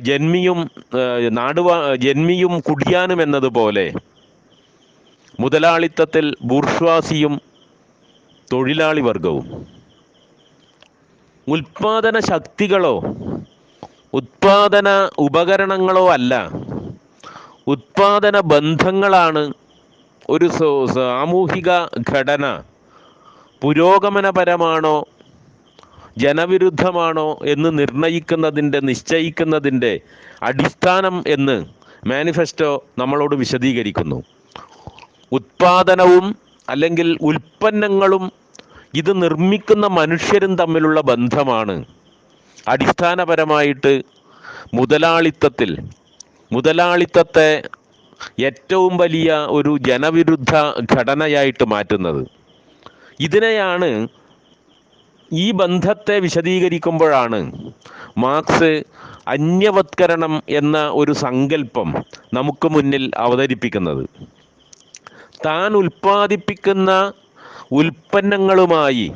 ജന്മിയും കുടിയാനും എന്നതുപോലെ, മുതലാളിത്തത്തിൽ ബൂർഷ്വാസിയും തൊഴിലാളി വർഗവും. ഉൽപാദന ശക്തികളോ ഉത്പാദന ഉപകരണങ്ങളോ അല്ല, ഉത്പാദന ബന്ധങ്ങളാണ് ഒരു സാമൂഹിക ഘടന പുരോഗമനപരമാണോ ജനവിരുദ്ധമാണോ എന്ന് നിശ്ചയിക്കുന്നതിൻ്റെ അടിസ്ഥാനം എന്ന് മാനിഫെസ്റ്റോ നമ്മളോട് വിശദീകരിക്കുന്നു. ഉത്പാദനവും അല്ലെങ്കിൽ ഉൽപ്പന്നങ്ങളും ഇത് നിർമ്മിക്കുന്ന മനുഷ്യരും തമ്മിലുള്ള ബന്ധമാണ് അടിസ്ഥാനപരമായിട്ട് മുതലാളിത്തത്തെ ഏറ്റവും വലിയ ഒരു ജനവിരുദ്ധ ഘടനയായിട്ട് മാറ്റുന്നത്. ഇതിനെയാണ്, ഈ ബന്ധത്തെ വിശദീകരിക്കുമ്പോഴാണ് മാർക്സ് അന്യവത്കരണം എന്ന ഒരു സങ്കല്പം നമുക്ക് മുന്നിൽ അവതരിപ്പിക്കുന്നത്. താൻ ഉൽപ്പാദിപ്പിക്കുന്ന ഉൽപ്പന്നങ്ങളുമായി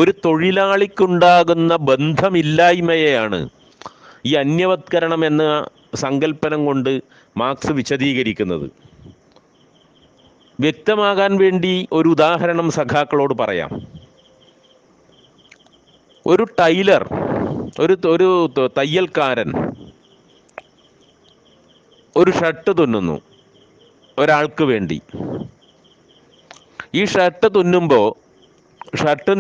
ഒരു തൊഴിലാളിക്കുണ്ടാകുന്ന ബന്ധമില്ലായ്മയെയാണ് ഈ അന്യവത്കരണം എന്ന സങ്കല്പനം കൊണ്ട് മാർക്സ് വിശദീകരിക്കുന്നത്. വ്യക്തമാകാൻ വേണ്ടി ഒരു ഉദാഹരണം സഖാക്കളോട് പറയാം. ഒരു ടൈലർ, ഒരു തയ്യൽക്കാരൻ ഒരു ഷർട്ട് തുന്നുന്നു ഒരാൾക്ക് വേണ്ടി. ഈ ഷർട്ട് തുന്നുമ്പോൾ, ഷർട്ട്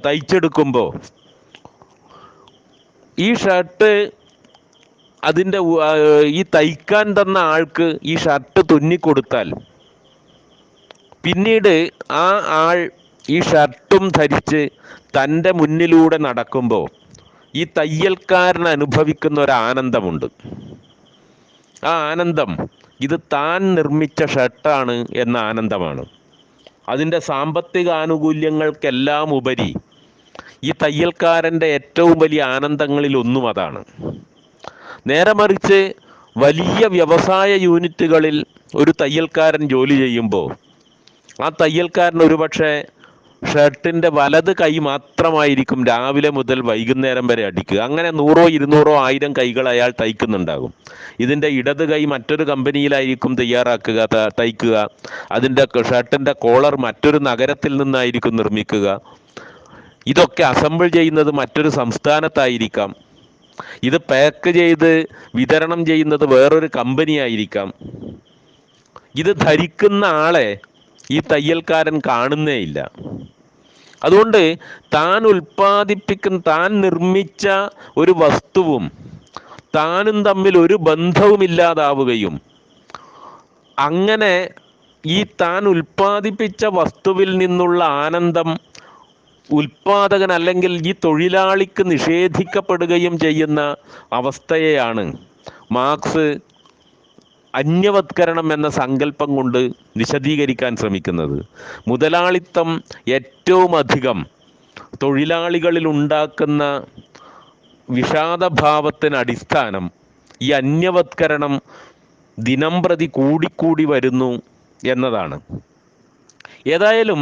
തയ്ച്ചെടുക്കുമ്പോൾ ഈ ഷർട്ട് ഈ തയ്ക്കാൻ തന്ന ആൾക്ക് ഈ ഷർട്ട് തുന്നിക്കൊടുത്താൽ, പിന്നീട് ആ ആൾ ഈ ഷർട്ടും ധരിച്ച് തൻ്റെ മുന്നിലൂടെ നടക്കുമ്പോൾ ഈ തയ്യൽക്കാരൻ അനുഭവിക്കുന്ന ഒരു ആനന്ദമുണ്ട്. ആ ആനന്ദം ഇത് താൻ നിർമ്മിച്ച ഷർട്ടാണ് എന്ന ആനന്ദമാണ്. അതിൻ്റെ സാമ്പത്തിക ആനുകൂല്യങ്ങൾക്കെല്ലാം ഉപരി ഈ തയ്യൽക്കാരൻ്റെ ഏറ്റവും വലിയ ആനന്ദങ്ങളിലൊന്നും അതാണ്. നേരെ മറിച്ച് വലിയ വ്യവസായ യൂണിറ്റുകളിൽ ഒരു തയ്യൽക്കാരൻ ജോലി ചെയ്യുമ്പോൾ ആ തയ്യൽക്കാരൻ ഒരുപക്ഷെ ഷർട്ടിൻ്റെ വലത് കൈ മാത്രമായിരിക്കും രാവിലെ മുതൽ വൈകുന്നേരം വരെ അടിക്കുക. അങ്ങനെ 100 200 1000 കൈകൾ അയാൾ തയ്ക്കുന്നുണ്ടാകും. ഇതിൻ്റെ ഇടത് കൈ മറ്റൊരു കമ്പനിയിലായിരിക്കും തയ്ക്കുക. അതിൻ്റെ ഷർട്ടിൻ്റെ കോളർ മറ്റൊരു നഗരത്തിൽ നിന്നായിരിക്കും നിർമ്മിക്കുക. ഇതൊക്കെ അസംബിൾ ചെയ്യുന്നത് മറ്റൊരു സംസ്ഥാനത്തായിരിക്കാം. ഇത് പാക്ക് ചെയ്ത് വിതരണം ചെയ്യുന്നത് വേറൊരു കമ്പനി ആയിരിക്കാം. ഇത് ധരിക്കുന്ന ആളെ ഈ തയ്യൽക്കാരൻ കാണുന്നേയില്ല. അതുകൊണ്ട് താൻ നിർമ്മിച്ച ഒരു വസ്തുവും താനും തമ്മിൽ ഒരു ബന്ധവുമില്ലാതാവുകയും അങ്ങനെ ഈ താൻ ഉൽപ്പാദിപ്പിച്ച വസ്തുവിൽ നിന്നുള്ള ആനന്ദം ഉൽപാദകൻ അല്ലെങ്കിൽ ഈ തൊഴിലാളിക്ക് നിഷേധിക്കപ്പെടുകയും ചെയ്യുന്ന അവസ്ഥയെയാണ് മാർക്സ് അന്യവത്കരണം എന്ന സങ്കല്പം കൊണ്ട് വിശദീകരിക്കാൻ ശ്രമിക്കുന്നത്. മുതലാളിത്തം ഏറ്റവും അധികം തൊഴിലാളികളിൽ ഉണ്ടാക്കുന്ന വിഷാദഭാവത്തിന് അടിസ്ഥാനം ഈ അന്യവത്കരണം ദിനംപ്രതി കൂടിക്കൂടി വരുന്നു എന്നതാണ്. ഏതായാലും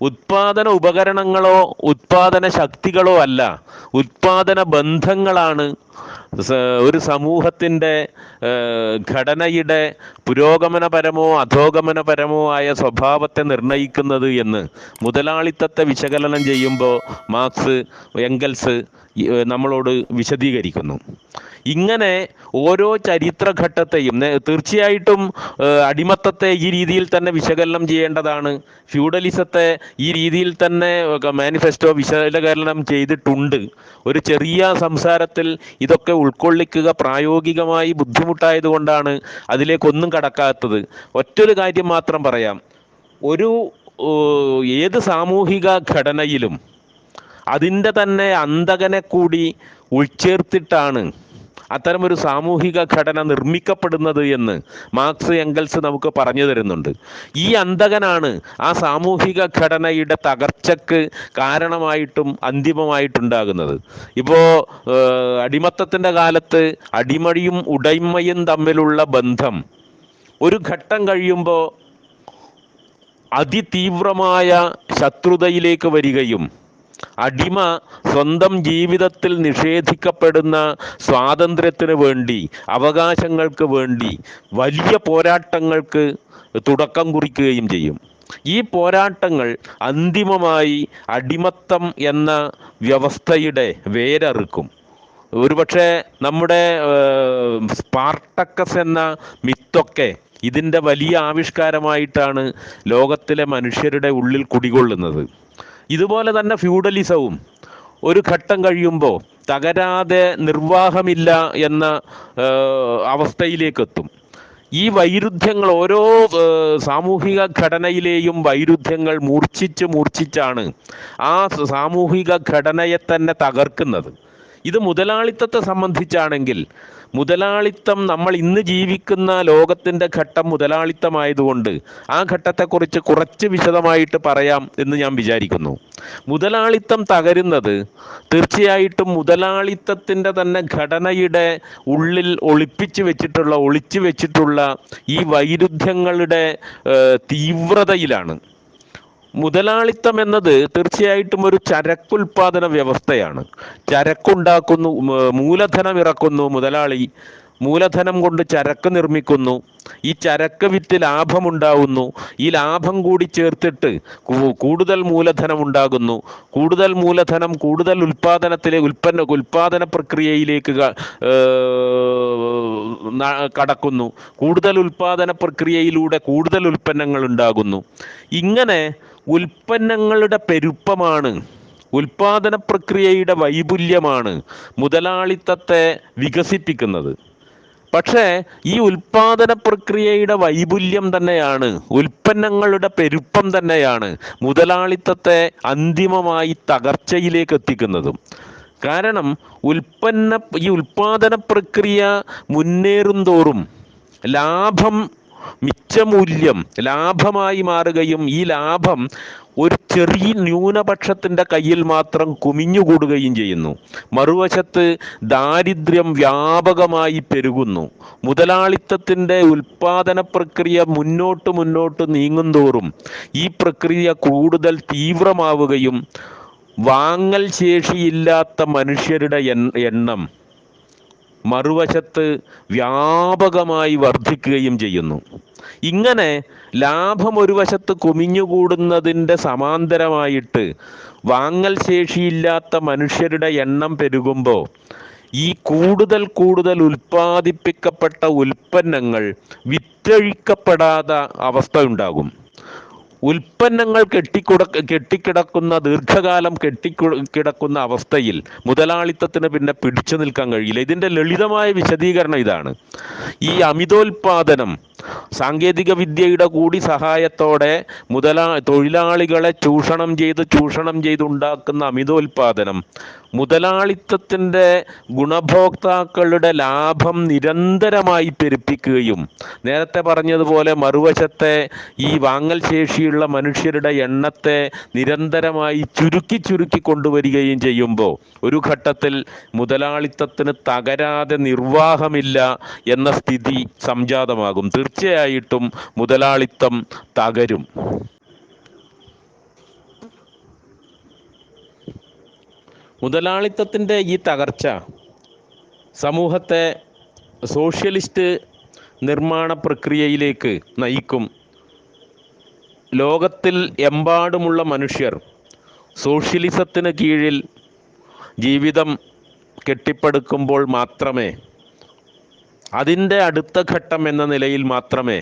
ഉത്പാദന ഉപകരണങ്ങളോ ഉത്പാദന ശക്തികളോ അല്ല, ഉത്പാദന ബന്ധങ്ങളാണ് ഒരു സമൂഹത്തിൻ്റെ ഘടനയുടെ പുരോഗമനപരമോ അധോഗമനപരമോ ആയ സ്വഭാവത്തെ നിർണയിക്കുന്നത് എന്ന് മുതലാളിത്തത്തെ വിശകലനം ചെയ്യുമ്പോൾ മാർക്സ്, എംഗൽസ് നമ്മളോട് വിശദീകരിക്കുന്നു. ഇങ്ങനെ ഓരോ ചരിത്രഘട്ടത്തെയും തീർച്ചയായിട്ടും അടിമത്തത്തെ ഈ രീതിയിൽ തന്നെ വിശകലനം ചെയ്യേണ്ടതാണ്. ഫ്യൂഡലിസത്തെ ഈ രീതിയിൽ തന്നെ മാനിഫെസ്റ്റോ വിശകലനം ചെയ്തിട്ടുണ്ട്. ഒരു ചെറിയ സംസാരത്തിൽ ഇതൊക്കെ ഉൾക്കൊള്ളിക്കുക പ്രായോഗികമായി ബുദ്ധിമുട്ടായതുകൊണ്ടാണ് അതിലേക്കൊന്നും കടക്കാത്തത്. ഒറ്റൊരു കാര്യം മാത്രം പറയാം. ഏത് സാമൂഹിക ഘടനയിലും അതിൻ്റെ തന്നെ അന്തകനെ കൂടി ഉൾച്ചേർത്തിട്ടാണ് അത്തരമൊരു സാമൂഹിക ഘടന നിർമ്മിക്കപ്പെടുന്നത് എന്ന് മാർക്സ്, എംഗൽസ് നമുക്ക് പറഞ്ഞു തരുന്നുണ്ട്. ഈ അന്തകനാണ് ആ സാമൂഹിക ഘടനയുടെ തകർച്ചക്ക് കാരണമായിട്ടും അന്തിമമായിട്ടുണ്ടാകുന്നത്. ഇപ്പോൾ അടിമത്തത്തിൻ്റെ കാലത്ത് അടിമയും ഉടമയും തമ്മിലുള്ള ബന്ധം ഒരു ഘട്ടം കഴിയുമ്പോൾ അതിതീവ്രമായ ശത്രുതയിലേക്ക് വരികയും അടിമ സ്വന്തം ജീവിതത്തിൽ നിഷേധിക്കപ്പെടുന്ന സ്വാതന്ത്ര്യത്തിന് വേണ്ടി, അവകാശങ്ങൾക്ക് വേണ്ടി വലിയ പോരാട്ടങ്ങൾക്ക് തുടക്കം കുറിക്കുകയും ചെയ്യും. ഈ പോരാട്ടങ്ങൾ അന്തിമമായി അടിമത്തം എന്ന വ്യവസ്ഥയുടെ വേരറുക്കും. ഒരുപക്ഷെ നമ്മുടെ സ്പാർട്ടക്കസ് എന്ന മിത്തൊക്കെ ഇതിൻ്റെ വലിയ ആവിഷ്കാരമായിട്ടാണ് ലോകത്തിലെ മനുഷ്യരുടെ ഉള്ളിൽ കുടികൊള്ളുന്നത്. ഇതുപോലെ തന്നെ ഫ്യൂഡലിസവും ഒരു ഘട്ടം കഴിയുമ്പോൾ തകരാതെ നിർവാഹമില്ല എന്ന അവസ്ഥയിലേക്കെത്തും. ഈ വൈരുദ്ധ്യങ്ങൾ ഓരോ സാമൂഹിക ഘടനയിലെയും വൈരുദ്ധ്യങ്ങൾ മൂർച്ഛിച്ചാണ് ആ സാമൂഹിക ഘടനയെ തന്നെ തകർക്കുന്നത്. ഇത് മുതലാളിത്തത്തെ സംബന്ധിച്ചാണെങ്കിൽ മുതലാളിത്തം, നമ്മൾ ഇന്ന് ജീവിക്കുന്ന ലോകത്തിൻ്റെ ഘട്ടം മുതലാളിത്തമായതുകൊണ്ട് ആ ഘട്ടത്തെക്കുറിച്ച് കുറച്ച് വിശദമായിട്ട് പറയാം എന്ന് ഞാൻ വിചാരിക്കുന്നു. മുതലാളിത്തം തകരുന്നത് തീർച്ചയായിട്ടും മുതലാളിത്തത്തിൻ്റെ തന്നെ ഘടനയുടെ ഉള്ളിൽ ഒളിച്ചു വെച്ചിട്ടുള്ള ഈ വൈരുദ്ധ്യങ്ങളുടെ തീവ്രതയിലാണ്. മുതലാളിത്തം എന്നത് തീർച്ചയായിട്ടും ഒരു ചരക്കുൽപാദന വ്യവസ്ഥയാണ്. ചരക്കുണ്ടാക്കുന്നു, മൂലധനം ഇറക്കുന്നു മുതലാളി, മൂലധനം കൊണ്ട് ചരക്ക് നിർമ്മിക്കുന്നു, ഈ ചരക്ക് വിറ്റ് ലാഭമുണ്ടാവുന്നു, ഈ ലാഭം കൂടി ചേർത്തിട്ട് കൂടുതൽ മൂലധനം ഉണ്ടാകുന്നു, കൂടുതൽ മൂലധനം കൂടുതൽ ഉൽപ്പാദന പ്രക്രിയയിലേക്ക് കടക്കുന്നു, കൂടുതൽ ഉൽപ്പാദന പ്രക്രിയയിലൂടെ കൂടുതൽ ഉൽപ്പന്നങ്ങൾ ഉണ്ടാകുന്നു. ഇങ്ങനെ ഉൽപ്പന്നങ്ങളുടെ പെരുപ്പമാണ്, ഉൽപ്പാദന പ്രക്രിയയുടെ വൈപുല്യമാണ് മുതലാളിത്തത്തെ വികസിപ്പിക്കുന്നത്. പക്ഷേ ഈ ഉൽപ്പാദന പ്രക്രിയയുടെ വൈപുല്യം തന്നെയാണ്, ഉൽപ്പന്നങ്ങളുടെ പെരുപ്പം തന്നെയാണ് മുതലാളിത്തത്തെ അന്തിമമായി തകർച്ചയിലേക്ക് എത്തിക്കുന്നതും. കാരണം ഈ ഉൽപ്പാദന പ്രക്രിയ മുന്നേറും തോറും ലാഭം മിച്ചമൂല്യം ലാഭമായി മാറുകയും ഈ ലാഭം ഒരു ചെറിയ ന്യൂനപക്ഷത്തിൻ്റെ കയ്യിൽ മാത്രം കുമിഞ്ഞുകൂടുകയും ചെയ്യുന്നു. മറുവശത്ത് ദാരിദ്ര്യം വ്യാപകമായി പെരുകുന്നു. മുതലാളിത്തത്തിൻ്റെ ഉൽപാദന പ്രക്രിയ മുന്നോട്ട് നീങ്ങുന്തോറും ഈ പ്രക്രിയ കൂടുതൽ തീവ്രമാവുകയും വാങ്ങൽ ശേഷിയില്ലാത്ത മനുഷ്യരുടെ എണ്ണം മറുവശത്ത് വ്യാപകമായി വർദ്ധിക്കുകയും ചെയ്യുന്നു. ഇങ്ങനെ ലാഭം ഒരു വശത്ത് കുമിഞ്ഞുകൂടുന്നതിൻ്റെ സമാന്തരമായിട്ട് വാങ്ങൽ ശേഷിയില്ലാത്ത മനുഷ്യരുടെ എണ്ണം പെരുകുമ്പോൾ ഈ കൂടുതൽ ഉൽപ്പാദിപ്പിക്കപ്പെട്ട ഉൽപ്പന്നങ്ങൾ വിറ്റഴിക്കപ്പെടാത്ത അവസ്ഥ ഉണ്ടാകും. ഉൽപ്പന്നങ്ങൾ കെട്ടിക്കിടക്കുന്ന ദീർഘകാലം കെട്ടിക്കിടക്കുന്ന അവസ്ഥയിൽ മുതലാളിത്തത്തിന് പിന്നെ പിടിച്ചു നിൽക്കാൻ കഴിയില്ല. ഇതിൻ്റെ ലളിതമായ വിശദീകരണം ഇതാണ്. ഈ അമിതോൽപാദനം സാങ്കേതിക വിദ്യയുടെ കൂടി സഹായത്തോടെ തൊഴിലാളികളെ ചൂഷണം ചെയ്തുണ്ടാക്കുന്ന അമിതോൽപാദനം മുതലാളിത്തത്തിൻ്റെ ഗുണഭോക്താക്കളുടെ ലാഭം നിരന്തരമായി പെരുപ്പിക്കുകയും നേരത്തെ പറഞ്ഞതുപോലെ മറുവശത്തെ ഈ വാങ്ങൽ ശേഷിയുള്ള മനുഷ്യരുടെ എണ്ണത്തെ നിരന്തരമായി ചുരുക്കി കൊണ്ടുവരികയും ചെയ്യുമ്പോൾ ഒരു ഘട്ടത്തിൽ മുതലാളിത്തത്തിന് തകരാതെ നിർവാഹമില്ല എന്ന സ്ഥിതി സംജാതമാകും. തീർച്ചയായിട്ടും മുതലാളിത്തം തകരും. മുതലാളിത്തത്തിൻ്റെ ഈ തകർച്ച സമൂഹത്തെ സോഷ്യലിസ്റ്റ് നിർമ്മാണ പ്രക്രിയയിലേക്ക് നയിക്കും. ലോകത്തിൽ എമ്പാടുമുള്ള മനുഷ്യർ സോഷ്യലിസത്തിന് കീഴിൽ ജീവിതം കെട്ടിപ്പടുക്കുമ്പോൾ മാത്രമേ, അതിൻ്റെ അടുത്ത ഘട്ടം എന്ന നിലയിൽ മാത്രമേ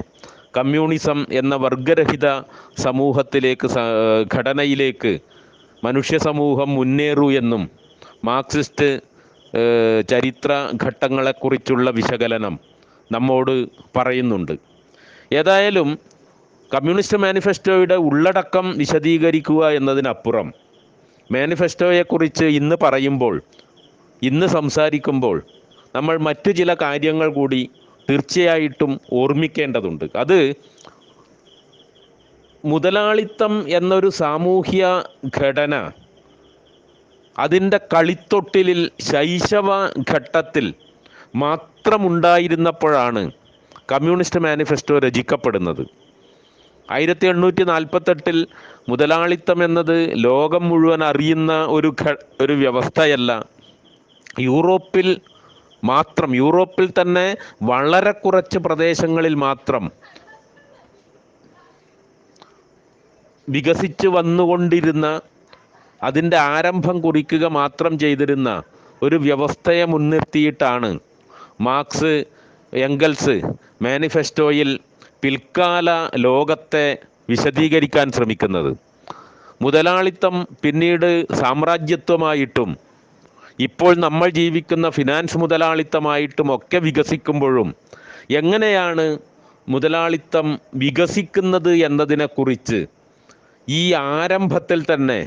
കമ്മ്യൂണിസം എന്ന വർഗരഹിത ഘടനയിലേക്ക് മനുഷ്യ സമൂഹം മുന്നേറൂ എന്നും മാർക്സിസ്റ്റ് ചരിത്ര ഘട്ടങ്ങളെക്കുറിച്ചുള്ള വിശകലനം നമ്മോട് പറയുന്നുണ്ട്. ഏതായാലും കമ്മ്യൂണിസ്റ്റ് മാനിഫെസ്റ്റോയുടെ ഉള്ളടക്കം വിശദീകരിക്കുക എന്നതിനപ്പുറം മാനിഫെസ്റ്റോയെക്കുറിച്ച് ഇന്ന് സംസാരിക്കുമ്പോൾ നമ്മൾ മറ്റു ചില കാര്യങ്ങൾ കൂടി തീർച്ചയായിട്ടും ഓർമ്മിക്കേണ്ടതുണ്ട്. അത് മുതലാളിത്തം എന്നൊരു സാമൂഹ്യ ഘടന അതിൻ്റെ കളിത്തൊട്ടിലിൽ ശൈശവ ഘട്ടത്തിൽ മാത്രമുണ്ടായിരുന്നപ്പോഴാണ് കമ്മ്യൂണിസ്റ്റ് മാനിഫെസ്റ്റോ രചിക്കപ്പെടുന്നത്. 1848 മുതലാളിത്തം എന്നത് ലോകം മുഴുവൻ അറിയുന്ന ഒരു വ്യവസ്ഥയല്ല. യൂറോപ്പിൽ തന്നെ വളരെ കുറച്ച് പ്രദേശങ്ങളിൽ മാത്രം വികസിച്ച് വന്നുകൊണ്ടിരുന്ന, അതിൻ്റെ ആരംഭം കുറിക്കുക മാത്രം ചെയ്തിരുന്ന ഒരു വ്യവസ്ഥയെ മുൻനിർത്തിയിട്ടാണ് മാർക്സ് എംഗൽസ് മാനിഫെസ്റ്റോയിൽ പിൽക്കാല ലോകത്തെ വിശദീകരിക്കാൻ ശ്രമിക്കുന്നത്. മുതലാളിത്തം പിന്നീട് സാമ്രാജ്യത്വമായിട്ടും ഇപ്പോൾ നമ്മൾ ജീവിക്കുന്ന ഫിനാൻസ് മുതലാളിത്തമായിട്ടും ഒക്കെ വികസിക്കുമ്പോഴും എങ്ങനെയാണ് മുതലാളിത്തം വികസിക്കുന്നത് എന്നതിനെക്കുറിച്ച് ഈ ആരംഭത്തിൽ തന്നെ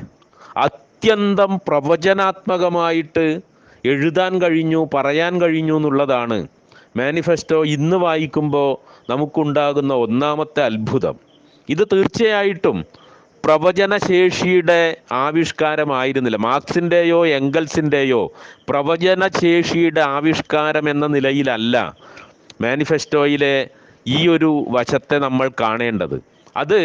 അത്യന്തം പ്രവചനാത്മകമായിട്ട് എഴുതാൻ കഴിഞ്ഞു, പറയാൻ കഴിഞ്ഞു എന്നുള്ളതാണ് മാനിഫെസ്റ്റോ ഇന്ന് വായിക്കുമ്പോൾ നമുക്കുണ്ടാകുന്ന ഒന്നാമത്തെ അത്ഭുതം. ഇത് തീർച്ചയായിട്ടും പ്രവചനശേഷിയുടെ ആവിഷ്കാരമായിരുന്നില്ല. മാർക്സിൻ്റെയോ എംഗൽസിൻ്റെയോ പ്രവചനശേഷിയുടെ ആവിഷ്കാരം എന്ന നിലയിലല്ല മാനിഫെസ്റ്റോയിലെ ഈ ഒരു വശത്തെ നമ്മൾ കാണേണ്ടത്. അത്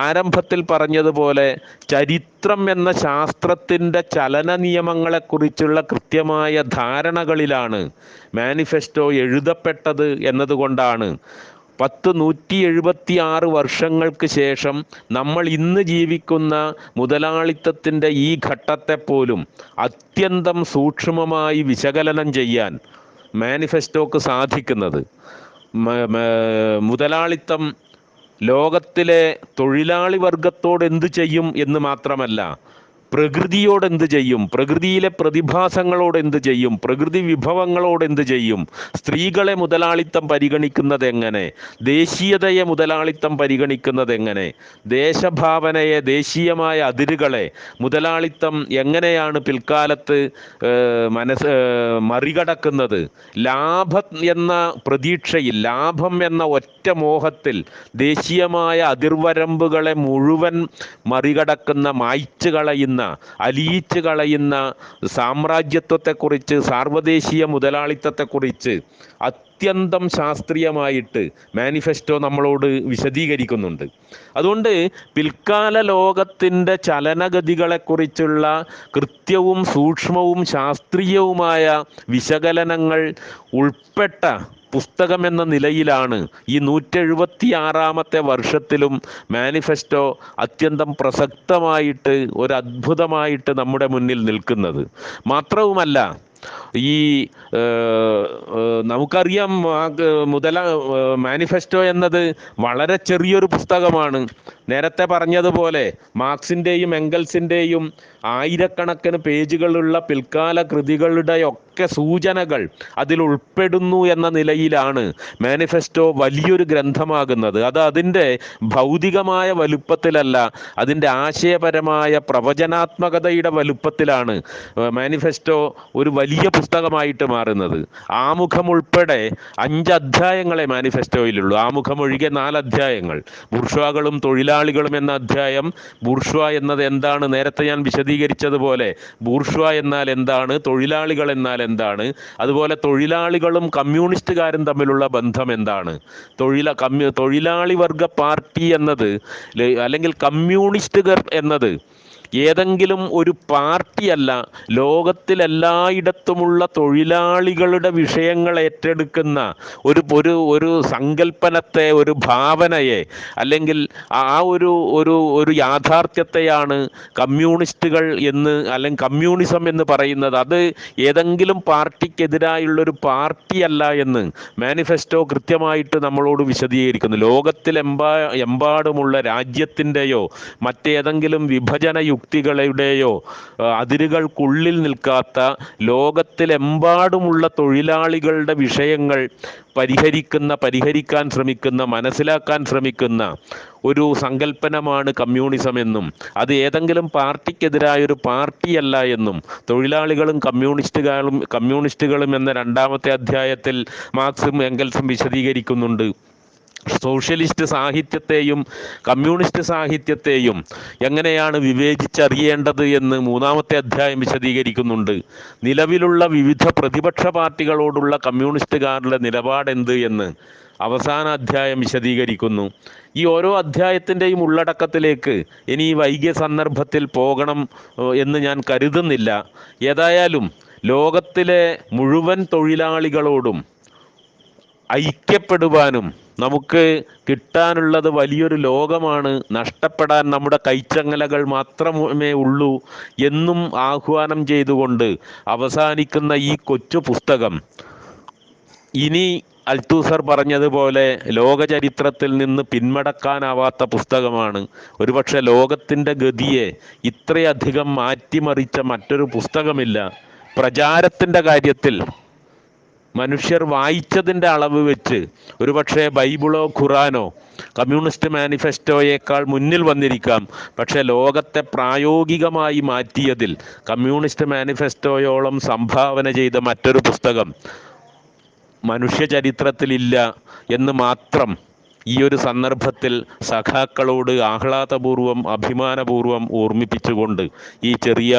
ആരംഭത്തിൽ പറഞ്ഞതുപോലെ ചരിത്രം എന്ന ശാസ്ത്രത്തിൻ്റെ ചലന നിയമങ്ങളെക്കുറിച്ചുള്ള കൃത്യമായ ധാരണകളിലാണ് മാനിഫെസ്റ്റോ എഴുതപ്പെട്ടത് എന്നതുകൊണ്ടാണ് 176 വർഷങ്ങൾക്ക് ശേഷം നമ്മൾ ഇന്ന് ജീവിക്കുന്ന മുതലാളിത്തത്തിൻ്റെ ഈ ഘട്ടത്തെപ്പോലും അത്യന്തം സൂക്ഷ്മമായി വിശകലനം ചെയ്യാൻ മാനിഫെസ്റ്റോക്ക് സാധിക്കുന്നത്. മുതലാളിത്തം ലോകത്തിലെ തൊഴിലാളി വർഗത്തോട് എന്തു ചെയ്യും എന്ന് മാത്രമല്ല, പ്രകൃതിയോട് എന്ത് ചെയ്യും, പ്രകൃതിയിലെ പ്രതിഭാസങ്ങളോട് എന്ത് ചെയ്യും, പ്രകൃതി വിഭവങ്ങളോട് എന്ത് ചെയ്യും, സ്ത്രീകളെ മുതലാളിത്തം പരിഗണിക്കുന്നത് എങ്ങനെ, ദേശീയതയെ മുതലാളിത്തം പരിഗണിക്കുന്നത് എങ്ങനെ, ദേശഭാവനയെ, ദേശീയമായ അതിരുകളെ മുതലാളിത്തം എങ്ങനെയാണ് പിൽക്കാലത്ത് മറികടക്കുന്നത്. ലാഭം എന്ന പ്രതീക്ഷയിൽ, ലാഭം എന്ന ഒറ്റ മോഹത്തിൽ ദേശീയമായ അതിർവരമ്പുകളെ മുഴുവൻ മറികടക്കുന്ന, മായ്ച്ചു കളയുന്ന, അലിയിച്ചു കളയുന്ന സാമ്രാജ്യത്വത്തെക്കുറിച്ച്, സാർവദേശീയ മുതലാളിത്തത്തെക്കുറിച്ച് അത്യന്തം ശാസ്ത്രീയമായിട്ട് മാനിഫെസ്റ്റോ നമ്മളോട് വിശദീകരിക്കുന്നുണ്ട്. അതുകൊണ്ട് പിൽക്കാല ലോകത്തിൻ്റെ ചലനഗതികളെക്കുറിച്ചുള്ള കൃത്യവും സൂക്ഷ്മവും ശാസ്ത്രീയവുമായ വിശകലനങ്ങൾ ഉൾപ്പെട്ട പുസ്തകം എന്ന നിലയിലാണ് ഈ 176ാമത്തെ വർഷത്തിലും മാനിഫെസ്റ്റോ അത്യന്തം പ്രസക്തമായിട്ട്, ഒരു അത്ഭുതമായിട്ട് നമ്മുടെ മുന്നിൽ നിൽക്കുന്നത്. മാത്രവുമല്ല, ഈ നമുക്കറിയാം, മാനിഫെസ്റ്റോ എന്നത് വളരെ ചെറിയൊരു പുസ്തകമാണ്. നേരത്തെ പറഞ്ഞതുപോലെ മാർക്സിൻ്റെയും എംഗൽസിൻ്റെയും ആയിരക്കണക്കിന് പേജുകളുള്ള പിൽക്കാല കൃതികളുടെയൊക്കെ സൂചനകൾ അതിൽ ഉൾപ്പെടുന്നു എന്ന നിലയിലാണ് മാനിഫെസ്റ്റോ വലിയൊരു ഗ്രന്ഥമാകുന്നത്. അത് അതിൻ്റെ ഭൗതികമായ വലുപ്പത്തിലല്ല, അതിൻ്റെ ആശയപരമായ പ്രവചനാത്മകതയുടെ വലുപ്പത്തിലാണ് മാനിഫെസ്റ്റോ ഒരു വലിയ പുസ്തകമായിട്ട് മാറുന്നത്. ആമുഖം ഉൾപ്പെടെ 5 അധ്യായങ്ങളെ മാനിഫെസ്റ്റോയിലുള്ളൂ. ആമുഖം ഒഴികെ 4 അധ്യായങ്ങൾ. ബൂർഷ്വാകളും തൊഴിലാളികളും എന്ന അധ്യായം, ബൂർഷ്വ എന്നത് എന്താണ്, നേരത്തെ ഞാൻ വിശദീകരിച്ചതുപോലെ ബൂർഷ്വ എന്നാൽ എന്താണ്, തൊഴിലാളികൾ എന്നാൽ എന്താണ്, അതുപോലെ തൊഴിലാളികളും കമ്മ്യൂണിസ്റ്റുകാരും തമ്മിലുള്ള ബന്ധം എന്താണ്, തൊഴിലാളി വർഗ പാർട്ടി എന്നത് അല്ലെങ്കിൽ കമ്മ്യൂണിസ്റ്റുകാർ എന്നത് ഏതെങ്കിലും ഒരു പാർട്ടിയല്ല, ലോകത്തിലെല്ലായിടത്തുമുള്ള തൊഴിലാളികളുടെ വിഷയങ്ങൾ ഏറ്റെടുക്കുന്ന ഒരു സങ്കല്പനത്തെ, ഒരു ഭാവനയെ, അല്ലെങ്കിൽ ഒരു യാഥാർത്ഥ്യത്തെയാണ് കമ്മ്യൂണിസ്റ്റുകൾ എന്ന്, അല്ലെങ്കിൽ കമ്മ്യൂണിസം എന്ന് പറയുന്നത്. അത് ഏതെങ്കിലും പാർട്ടിക്കെതിരായുള്ളൊരു പാർട്ടിയല്ല എന്ന് മാനിഫെസ്റ്റോ കൃത്യമായിട്ട് നമ്മളോട് വിശദീകരിക്കുന്നു. ലോകത്തിലെമ്പാടുമുള്ള രാജ്യത്തിൻ്റെയോ മറ്റേതെങ്കിലും വിഭജന യുക്തികളുടെയോ അതിരുകൾക്കുള്ളിൽ നിൽക്കാത്ത, ലോകത്തിലെമ്പാടുമുള്ള തൊഴിലാളികളുടെ വിഷയങ്ങൾ പരിഹരിക്കാൻ ശ്രമിക്കുന്ന, മനസ്സിലാക്കാൻ ശ്രമിക്കുന്ന ഒരു സങ്കല്പനമാണ് കമ്മ്യൂണിസം എന്നും, അത് ഏതെങ്കിലും പാർട്ടിക്കെതിരായൊരു പാർട്ടിയല്ല എന്നും തൊഴിലാളികളും കമ്മ്യൂണിസ്റ്റുകളും എന്ന 2ാമത്തെ അധ്യായത്തിൽ മാർക്സും എംഗൽസും വിശദീകരിക്കുന്നുണ്ട്. സോഷ്യലിസ്റ്റ് സാഹിത്യത്തെയും കമ്മ്യൂണിസ്റ്റ് സാഹിത്യത്തെയും എങ്ങനെയാണ് വിവേചിച്ചറിയേണ്ടത് എന്ന് 3ാമത്തെ അധ്യായം വിശദീകരിക്കുന്നുണ്ട്. നിലവിലുള്ള വിവിധ പ്രതിപക്ഷ പാർട്ടികളോടുള്ള കമ്മ്യൂണിസ്റ്റുകാരുടെ നിലപാടെന്ത് എന്ന് അവസാന അധ്യായം വിശദീകരിക്കുന്നു. ഈ ഓരോ അധ്യായത്തിൻ്റെയും ഉള്ളടക്കത്തിലേക്ക് ഇനി വൈകിയ സന്ദർഭത്തിൽ പോകണം എന്ന് ഞാൻ കരുതുന്നില്ല. ഏതായാലും ലോകത്തിലെ മുഴുവൻ തൊഴിലാളികളോടും ഐക്യപ്പെടുവാനും, നമുക്ക് കിട്ടാനുള്ളത് വലിയൊരു ലോകമാണ്, നഷ്ടപ്പെടാൻ നമ്മുടെ കൈച്ചങ്ങലകൾ മാത്രമേ ഉള്ളൂ എന്നും ആഹ്വാനം ചെയ്തുകൊണ്ട് അവസാനിക്കുന്ന ഈ കൊച്ചു പുസ്തകം ഇനി അൽത്തൂസർ പറഞ്ഞതുപോലെ ലോകചരിത്രത്തിൽ നിന്ന് പിന്മടക്കാനാവാത്ത പുസ്തകമാണ്. ഒരുപക്ഷെ ലോകത്തിൻ്റെ ഗതിയെ ഇത്രയധികം മാറ്റിമറിച്ച മറ്റൊരു പുസ്തകമില്ല. പ്രചാരത്തിൻ്റെ കാര്യത്തിൽ മനുഷ്യർ വായിച്ചതിൻ്റെ അളവ് വെച്ച് ഒരുപക്ഷെ ബൈബിളോ ഖുറാനോ കമ്മ്യൂണിസ്റ്റ് മാനിഫെസ്റ്റോയേക്കാൾ മുന്നിൽ വന്നിരിക്കാം. പക്ഷേ ലോകത്തെ പ്രായോഗികമായി മാറ്റിയതിൽ കമ്മ്യൂണിസ്റ്റ് മാനിഫെസ്റ്റോയോളം സംഭാവന ചെയ്ത മറ്റൊരു പുസ്തകം മനുഷ്യ ചരിത്രത്തിലില്ല എന്ന് മാത്രം ഈ ഒരു സന്ദർഭത്തിൽ സഖാക്കളോട് ആഹ്ലാദപൂർവം, അഭിമാനപൂർവം ഓർമ്മിപ്പിച്ചുകൊണ്ട് ഈ ചെറിയ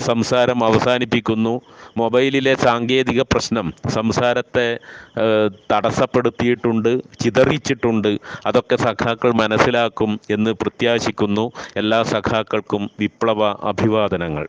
സംസാരം അവസാനിപ്പിക്കുന്നു. മൊബൈലിലെ സാങ്കേതിക പ്രശ്നം സംസാരത്തെ തടസ്സപ്പെടുത്തിയിട്ടുണ്ട്, ചിതറിച്ചിട്ടുണ്ട്. അതൊക്കെ സഖാക്കൾ മനസ്സിലാക്കും എന്ന് പ്രത്യാശിക്കുന്നു. എല്ലാ സഖാക്കൾക്കും വിപ്ലവ അഭിവാദനങ്ങൾ.